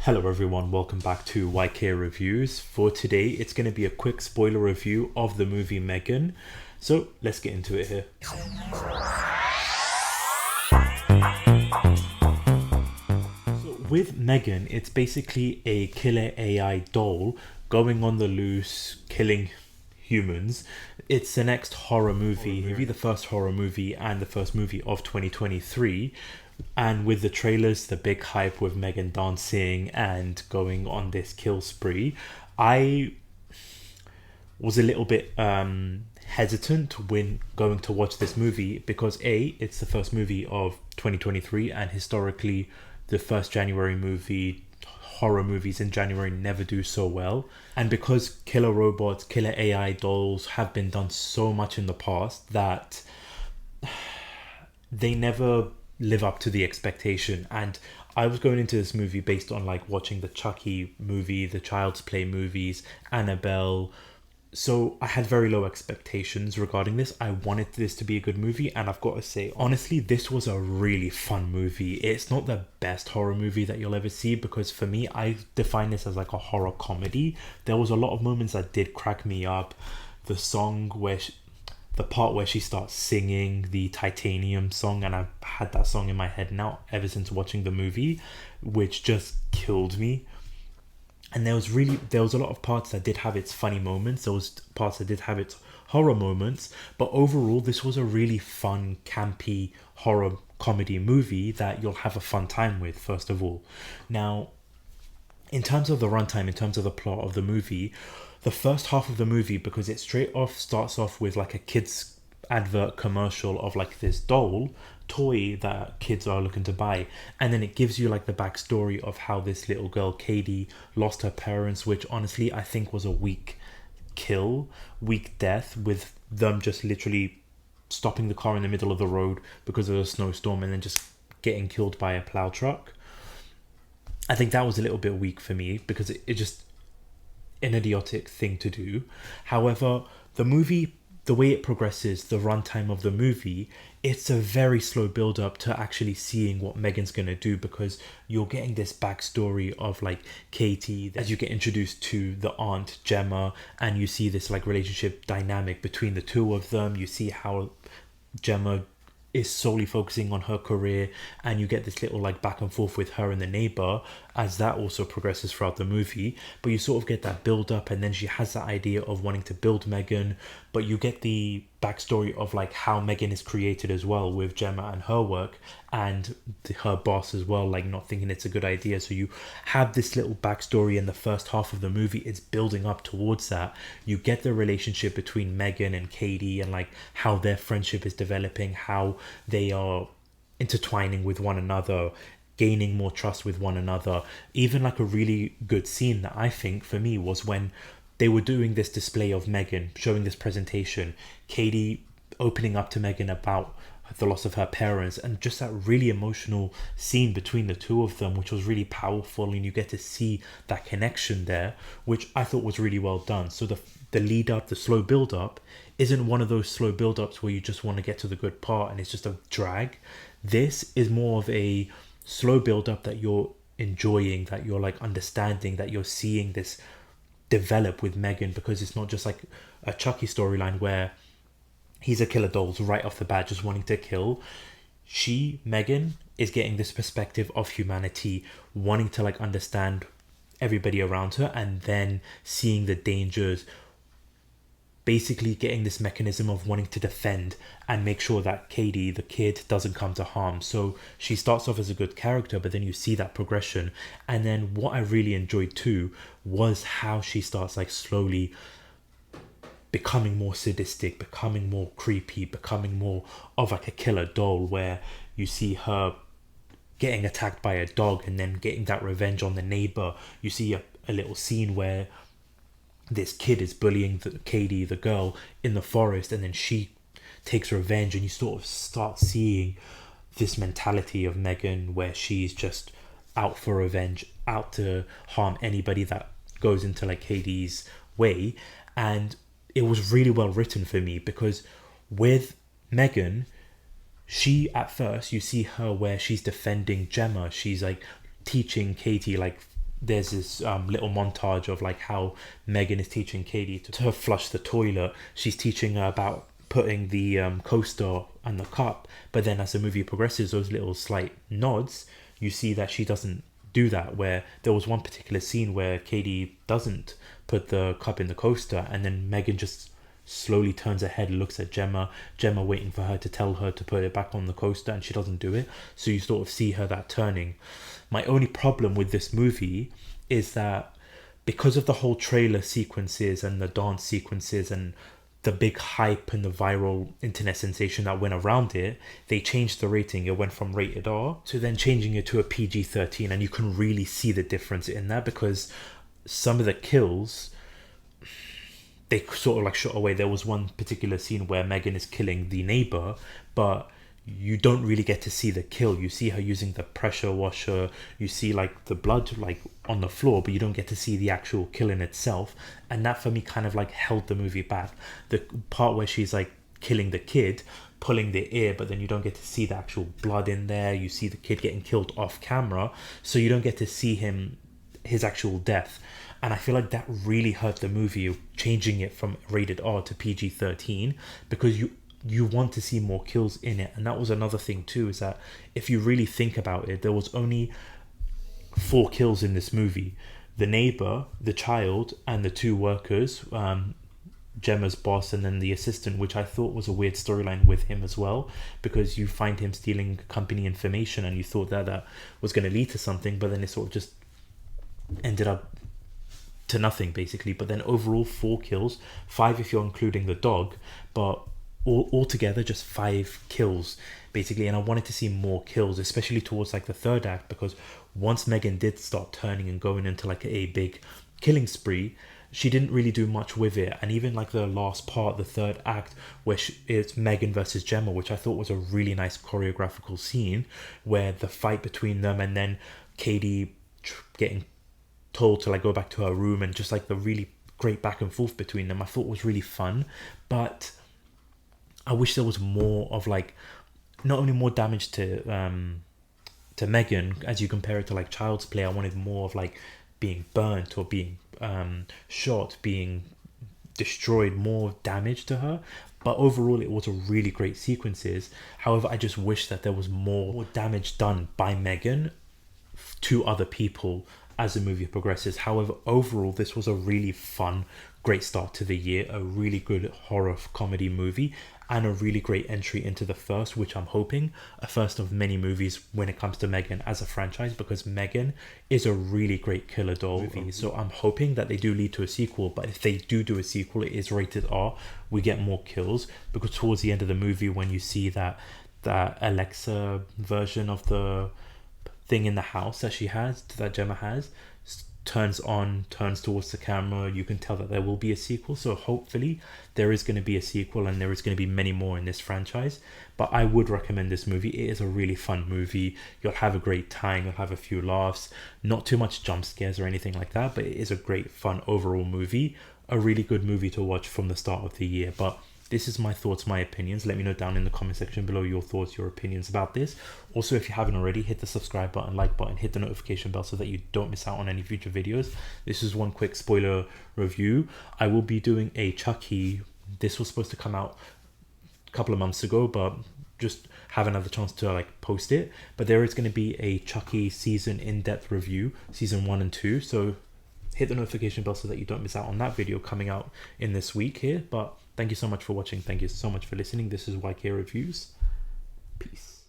Hello everyone, welcome back to YK Reviews. For today, it's going to be a quick spoiler review of the movie M3GAN. So let's get into it here. So with M3GAN, it's basically a killer AI doll going on the loose, killing humans. It's the next horror movie, maybe the first horror movie and the first movie of 2023. And with the trailers, the big hype with M3GAN dancing and going on this kill spree, I was a little bit hesitant when going to watch this movie because A, it's the first movie of 2023 and historically the first January movie, horror movies in January never do so well. And because killer robots, killer AI dolls have been done so much in the past that they never live up to the expectation. And I was going into this movie based on like watching the Chucky movie, the Child's Play movies, Annabelle. So I had very low expectations regarding this. I wanted this to be a good movie, and I've got to say, honestly, this was a really fun movie. It's not the best horror movie that you'll ever see because for me, I define this as like a horror comedy. There was a lot of moments that did crack me up. The song where the part where she starts singing the Titanium song, and I've had that song in my head now ever since watching the movie, which just killed me. And there was a lot of parts that did have its funny moments. There was parts that did have its horror moments, but overall this was a really fun, campy horror comedy movie that you'll have a fun time with, first of all. Now, in terms of the runtime, in terms of the plot of the movie, the first half of the movie, because it straight off starts off with like a kids advert commercial of like this doll toy that kids are looking to buy, and then it gives you like the backstory of how this little girl Katie lost her parents, which honestly I think was a weak death, with them just literally stopping the car in the middle of the road because of a snowstorm and then just getting killed by a plow truck. I think that was a little bit weak for me because it just an idiotic thing to do. However, the movie, the way it progresses, the runtime of the movie, it's a very slow build up to actually seeing what M3GAN's gonna do, because you're getting this backstory of like Katie as you get introduced to the aunt Gemma, and you see this like relationship dynamic between the two of them. You see how Gemma is solely focusing on her career, and you get this little like back and forth with her and the neighbor as that also progresses throughout the movie. But you sort of get that build up, and then she has that idea of wanting to build M3GAN, but you get the backstory of like how M3GAN is created as well, with Gemma and her work and her boss as well, like not thinking it's a good idea. So you have this little backstory in the first half of the movie. It's building up towards that. You get the relationship between M3GAN and Katie and like how their friendship is developing, how they are intertwining with one another, gaining more trust with one another. Even like a really good scene that I think for me was when they were doing this display of M3GAN, showing this presentation, Katie opening up to M3GAN about the loss of her parents, and just that really emotional scene between the two of them, which was really powerful, and you get to see that connection there, which I thought was really well done. So the lead up, the slow build up, isn't one of those slow build ups where you just want to get to the good part and it's just a drag. This is more of a slow build up that you're enjoying, that you're like understanding, that you're seeing this develop with M3GAN, because it's not just like a Chucky storyline where he's a killer dolls right off the bat just wanting to kill. M3GAN is getting this perspective of humanity, wanting to like understand everybody around her, and then seeing the dangers, basically getting this mechanism of wanting to defend and make sure that Katie, the kid, doesn't come to harm. So she starts off as a good character, but then you see that progression. And then what I really enjoyed too was how she starts like slowly becoming more sadistic, becoming more creepy, becoming more of like a killer doll, where you see her getting attacked by a dog and then getting that revenge on the neighbor. You see a little scene where this kid is bullying Katie, the girl, in the forest, and then she takes revenge, and you sort of start seeing this mentality of M3GAN where she's just out for revenge, out to harm anybody that goes into like Katie's way. And it was really well written for me, because with M3GAN, she, at first you see her where she's defending Gemma, she's like teaching Katie like there's this little montage of like how M3GAN is teaching Katie to flush the toilet. She's teaching her about putting the coaster and the cup, but then as the movie progresses, those little slight nods, you see that she doesn't do that. Where there was one particular scene where Katie doesn't put the cup in the coaster, and then M3GAN just slowly turns her head, looks at Gemma waiting for her to tell her to put it back on the coaster, and she doesn't do it. So you sort of see her that turning. My only problem with this movie is that because of the whole trailer sequences and the dance sequences and the big hype and the viral internet sensation that went around it, they changed the rating. It went from rated R to then changing it to a PG-13, and you can really see the difference in that, because some of the kills, they sort of like shot away. There was one particular scene where M3GAN is killing the neighbor, but you don't really get to see the kill. You see her using the pressure washer, you see like the blood like on the floor, but you don't get to see the actual kill in itself. And that for me kind of like held the movie back. The part where she's like killing the kid, pulling the ear, but then you don't get to see the actual blood in there. You see the kid getting killed off camera, so you don't get to see his actual death. And I feel like that really hurt the movie, changing it from rated R to PG-13, because you want to see more kills in it. And that was another thing too, is that if you really think about it, there was only 4 kills in this movie: the neighbor, the child, and the 2 workers, Gemma's boss and then the assistant, which I thought was a weird storyline with him as well, because you find him stealing company information and you thought that was going to lead to something, but then it sort of just ended up to nothing basically. But then overall 4 kills, 5 if you're including the dog, but altogether just 5 kills basically. And I wanted to see more kills, especially towards like the third act, because once M3GAN did start turning and going into like a big killing spree, she didn't really do much with it. And even like the last part, the third act, where it's M3GAN versus Gemma, which I thought was a really nice choreographical scene, where the fight between them and then Katie getting told to like go back to her room, and just like the really great back and forth between them, I thought was really fun. But I wish there was more of like, not only more damage to M3GAN as you compare it to like Child's Play. I wanted more of like being burnt or being shot, being destroyed, more damage to her. But overall it was a really great sequences. However, I just wish that there was more damage done by M3GAN to other people as the movie progresses. However, overall this was a really fun, great start to the year, a really good horror comedy movie, and a really great entry into the first, which I'm hoping a first of many movies when it comes to M3GAN as a franchise, because M3GAN is a really great killer doll movie. So I'm hoping that they do lead to a sequel, but if they do a sequel, it is rated R, we get more kills, because towards the end of the movie when you see that Alexa version of the thing in the house that Gemma has, turns towards the camera, you can tell that there will be a sequel. So hopefully there is going to be a sequel, and there is going to be many more in this franchise. But I would recommend this movie. It is a really fun movie. You'll have a great time, you'll have a few laughs, not too much jump scares or anything like that, but it is a great fun overall movie, a really good movie to watch from the start of the year. But this is my thoughts, my opinions. Let me know down in the comment section below your thoughts, your opinions about this. Also, if you haven't already, hit the subscribe button, like button, hit the notification bell so that you don't miss out on any future videos. This is one quick spoiler review. I will be doing a Chucky. This was supposed to come out a couple of months ago, but just haven't had the chance to like post it. But there is going to be a Chucky season in-depth review, season 1 and 2. So hit the notification bell so that you don't miss out on that video coming out in this week here. But thank you so much for watching. Thank you so much for listening. This is YK Reviews. Peace.